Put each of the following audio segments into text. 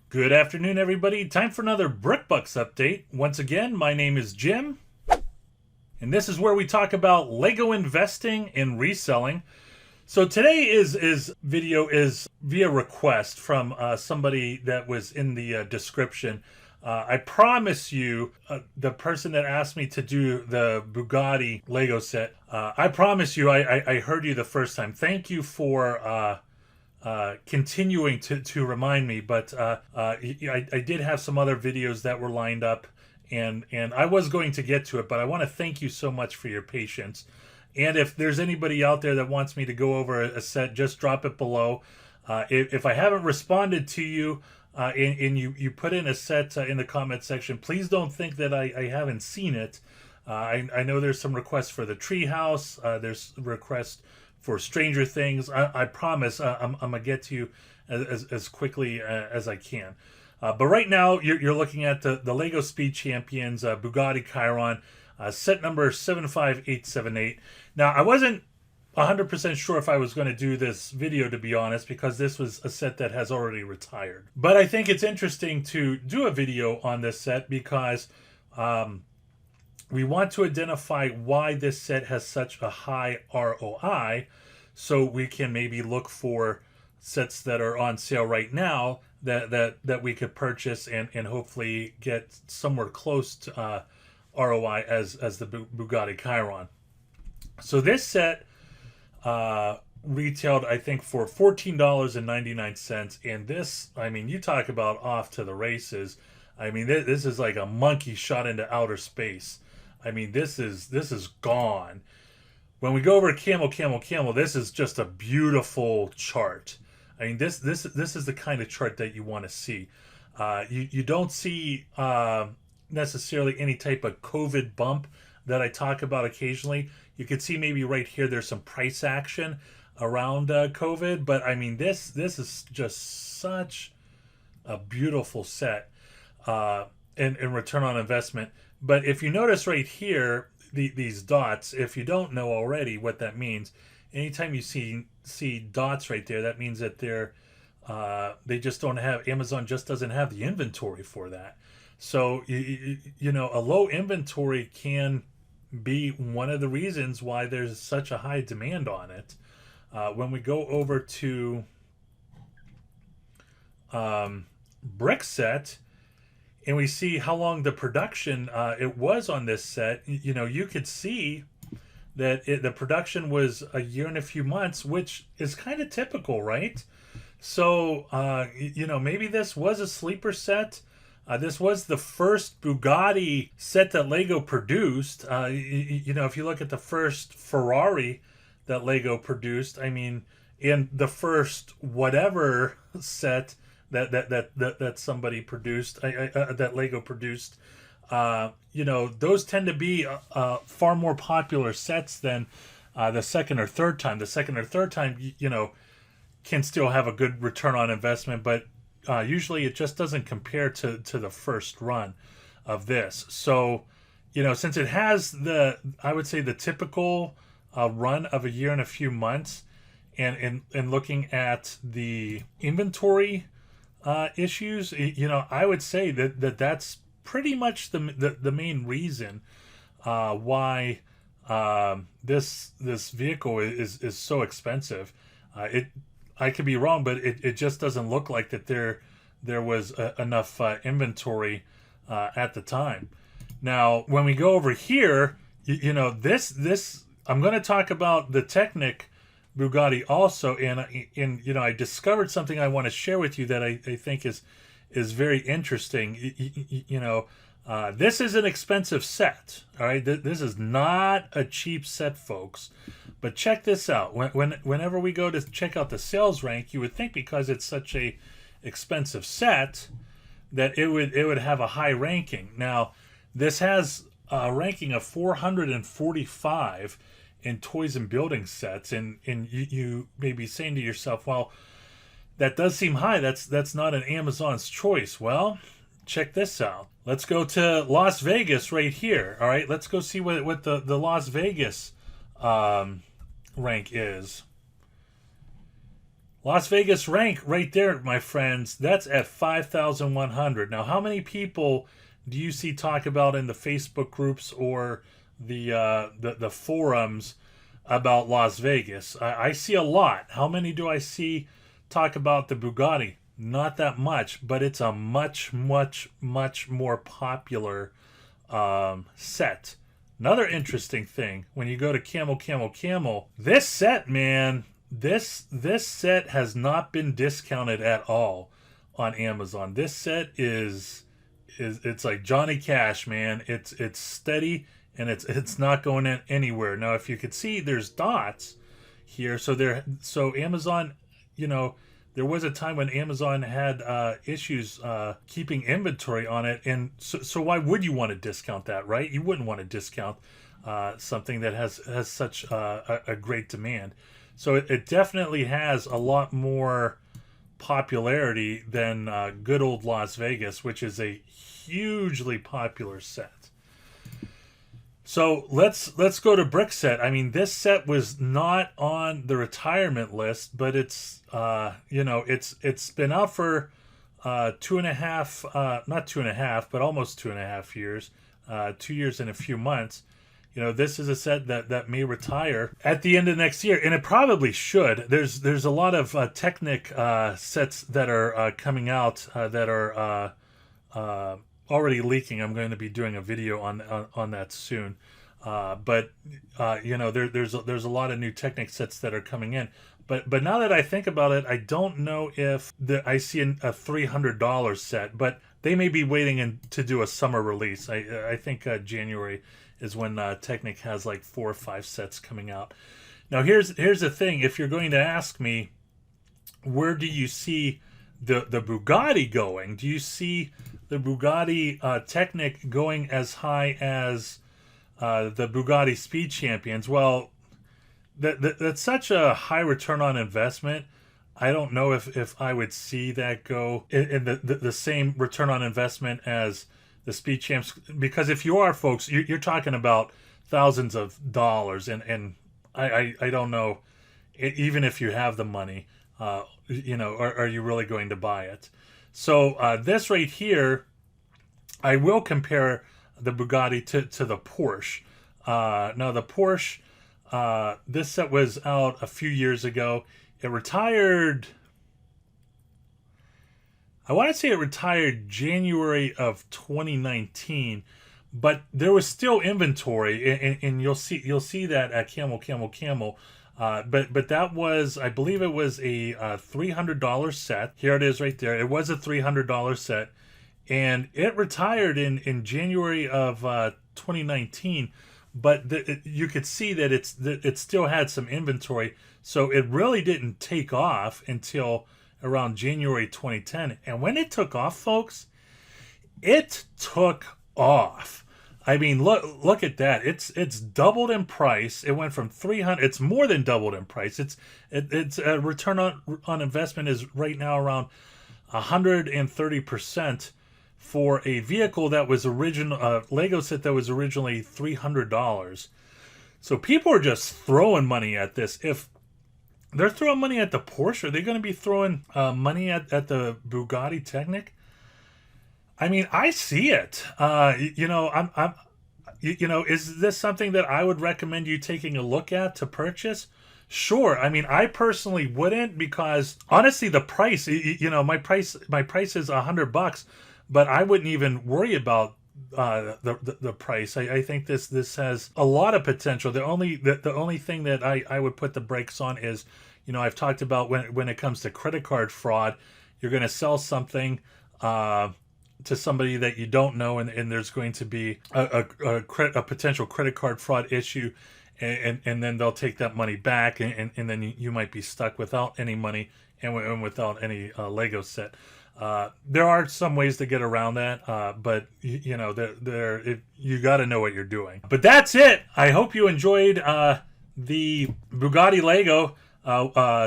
Good afternoon, everybody. Time for another BrickBucks update. Once again, my name is Jim, and this is where we talk about Lego investing and reselling. So today is video is via request from somebody that was in the description. I promise you, the person that asked me to do the Bugatti Lego set, I promise you, I heard you the first time. Thank you for continuing to remind me, but I did have some other videos that were lined up, and I was going to get to it, but I want to thank you so much for your patience. And if there's anybody out there that wants me to go over a set, just drop it below. If I haven't responded to you and you put in a set in the comment section, please don't think that I haven't seen it. I know there's some requests for the treehouse. There's requests for Stranger Things. I promise I'm going to get to you as quickly as I can. But right now, you're looking at the Lego Speed Champions Bugatti Chiron, set number 75878. Now, I wasn't 100% sure if I was going to do this video, to be honest, because this was a set that has already retired. But I think it's interesting to do a video on this set because we want to identify why this set has such a high ROI, so we can maybe look for sets that are on sale right now that we could purchase and hopefully get somewhere close to ROI as the Bugatti Chiron. So this set retailed, I think, for $14.99, and this, I mean, you talk about off to the races. I mean, this is like a monkey shot into outer space. I mean, this is gone. When we go over camel, this is just a beautiful chart. I mean, this is the kind of chart that you want to see. You don't see necessarily any type of COVID bump that I talk about occasionally. You can see maybe right here there's some price action around COVID, but I mean, this is just such a beautiful set in return on investment. But if you notice right here, these dots, if you don't know already what that means, anytime you see dots right there, that means that they just don't have, Amazon just doesn't have the inventory for that. So, you know, a low inventory can be one of the reasons why there's such a high demand on it. When we go over to brick set, and we see how long the production it was on this set, you know, you could see that the production was a year and a few months, which is kind of typical, right? So, you know, maybe this was a sleeper set. This was the first Bugatti set that Lego produced. You know, if you look at the first Ferrari that Lego produced, I mean, in the first whatever set that somebody produced, that Lego produced, you know, those tend to be far more popular sets than the second or third time. The second or third time, you know, can still have a good return on investment, but usually it just doesn't compare to the first run of this. So, you know, since it has I would say the typical run of a year and a few months, and looking at the inventory issues, you know, I would say that's pretty much the main reason why this vehicle is so expensive. I could be wrong, but it just doesn't look like that there was enough inventory at the time. Now, when we go over here, you know, this I'm going to talk about the Technic Bugatti also, and you know, I discovered something I want to share with you that I think is very interesting. You know, this is an expensive set. All right, this is not a cheap set, folks. But check this out. Whenever we go to check out the sales rank, you would think because it's such a expensive set that it would have a high ranking. Now, this has a ranking of 445 in toys and building sets, and you may be saying to yourself, well, that does seem high. That's not an Amazon's choice. Well, check this out. Let's go to Las Vegas right here. All right, let's go see what the Las Vegas rank is. Las Vegas rank right there, my friends. That's at 5,100. Now, how many people do you see talk about in the Facebook groups or the forums about Las Vegas? I see a lot. How many do I see talk about the Bugatti? Not that much, but it's a much, much, much more popular set. Another interesting thing, when you go to Camel, Camel, Camel, this set, man, this set has not been discounted at all on Amazon. This set is it's like Johnny Cash, man. It's steady and it's not going anywhere. Now, if you could see, there's dots here, so Amazon, you know, there was a time when Amazon had issues keeping inventory on it, and so why would you want to discount that, right? You wouldn't want to discount something that has such a great demand. So it definitely has a lot more popularity than good old Las Vegas, which is a hugely popular set. So let's go to brick set. I mean, this set was not on the retirement list, but it's it's been out for 2.5, not 2.5, but almost 2.5 years, 2 years and a few months. You know, this is a set that may retire at the end of next year, and it probably should. There's a lot of Technic sets that are coming out that are already leaking. I'm going to be doing a video on that soon. But there's a lot of new Technic sets that are coming in. But now that I think about it, I don't know if I see a $300 set, but they may be waiting to do a summer release. I think January is when Technic has like 4 or 5 sets coming out. Now here's the thing. If you're going to ask me, where do you see the Bugatti going? Do you see the Bugatti Technic going as high as the Bugatti Speed Champions? Well, that's such a high return on investment. I don't know if I would see that go in the same return on investment as the Speed Champs, because if you are, folks, you're talking about thousands of dollars, and I don't know, even if you have the money, are you really going to buy it? So this right here, I will compare the Bugatti to the Porsche. Now the Porsche, this set was out a few years ago. It retired, I want to say it retired January of 2019, but there was still inventory, and you'll see that at Camel. But that was, I believe it was a $300 set. Here it is right there. It was a $300 set, and it retired in January of 2019. But you could see that it still had some inventory, so it really didn't take off until around January 2010. And when it took off, folks, it took off. I mean, look at that. It's doubled in price. It went from 300. It's more than doubled in price. It's a return on investment is right now around 130% for a vehicle that was Lego set that was originally $300. So people are just throwing money at this. If they're throwing money at the Porsche, are they going to be throwing money at the Bugatti Technic? I mean, I see it. Is this something that I would recommend you taking a look at to purchase? Sure. I mean, I personally wouldn't, because honestly, the price, my price is $100, but I wouldn't even worry about the price. I think this has a lot of potential. The only thing that I would put the brakes on is, I've talked about when it comes to credit card fraud, you're going to sell something to somebody that you don't know, and there's going to be a potential credit card fraud issue, and then they'll take that money back, and then you might be stuck without any money and without any Lego set. There are some ways to get around that, but you got to know what you're doing. But that's it. I hope you enjoyed the Bugatti Lego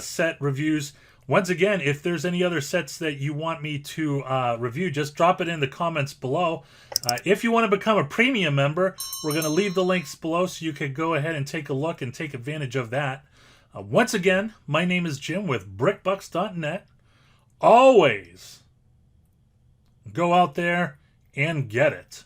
set reviews. Once again, if there's any other sets that you want me to review, just drop it in the comments below. If you want to become a premium member, we're going to leave the links below so you can go ahead and take a look and take advantage of that. Once again, my name is Jim with brickbucks.net. Always go out there and get it.